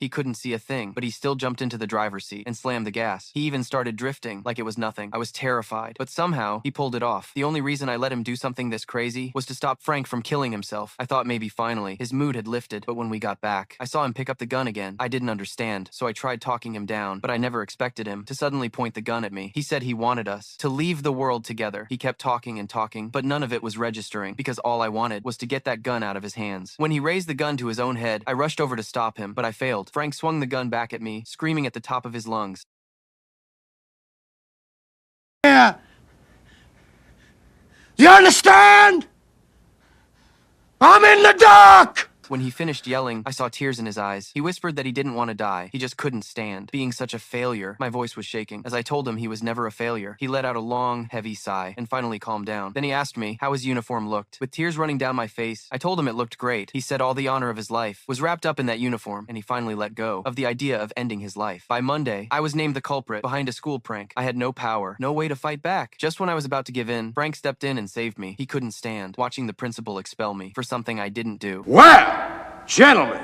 He couldn't see a thing, but he still jumped into the driver's seat and slammed the gas. He even started drifting like it was nothing. I was terrified, but somehow he pulled it off. The only reason I let him do something this crazy was to stop Frank from killing himself. I thought maybe finally his mood had lifted, but when we got back, I saw him pick up the gun again. I didn't understand, so I tried talking him down, but I never expected him to suddenly point the gun at me. He said he wanted us to leave the world together. He kept talking and talking, but none of it was registering because all I wanted was to get that gun out of his hands. When he raised the gun to his own head, I rushed over to stop him, but I failed. Frank swung the gun back at me, screaming at the top of his lungs. Yeah. You understand? I'm in the dark! When he finished yelling, I saw tears in his eyes. He whispered that he didn't want to die. He just couldn't stand being such a failure. My voice was shaking. As I told him he was never a failure, he let out a long, heavy sigh and finally calmed down. Then he asked me how his uniform looked. With tears running down my face, I told him it looked great. He said all the honor of his life was wrapped up in that uniform, and he finally let go of the idea of ending his life. By Monday, I was named the culprit behind a school prank. I had no power, no way to fight back. Just when I was about to give in, Frank stepped in and saved me. He couldn't stand watching the principal expel me for something I didn't do. Well, gentlemen,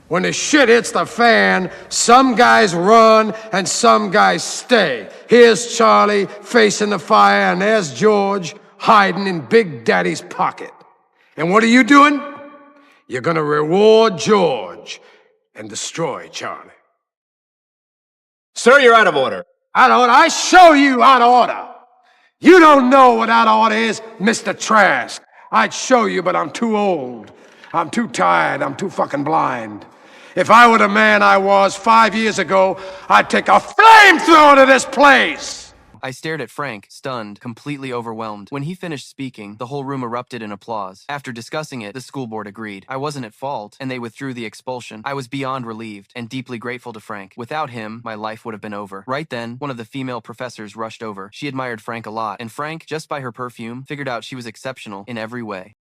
when the shit hits the fan, some guys run and some guys stay. Here's Charlie facing the fire, and there's George hiding in Big Daddy's pocket. And what are you doing? You're gonna reward George and destroy Charlie. Sir, you're out of order. Out of order? I show you out of order. You don't know what out of order is, Mr. Trask. I'd show you, but I'm too old. I'm too tired. I'm too fucking blind. If I were the man I was 5 years ago, I'd take a flamethrower to this place! I stared at Frank, stunned, completely overwhelmed. When he finished speaking, the whole room erupted in applause. After discussing it, the school board agreed. I wasn't at fault, and they withdrew the expulsion. I was beyond relieved and deeply grateful to Frank. Without him, my life would have been over. Right then, one of the female professors rushed over. She admired Frank a lot, and Frank, just by her perfume, figured out she was exceptional in every way.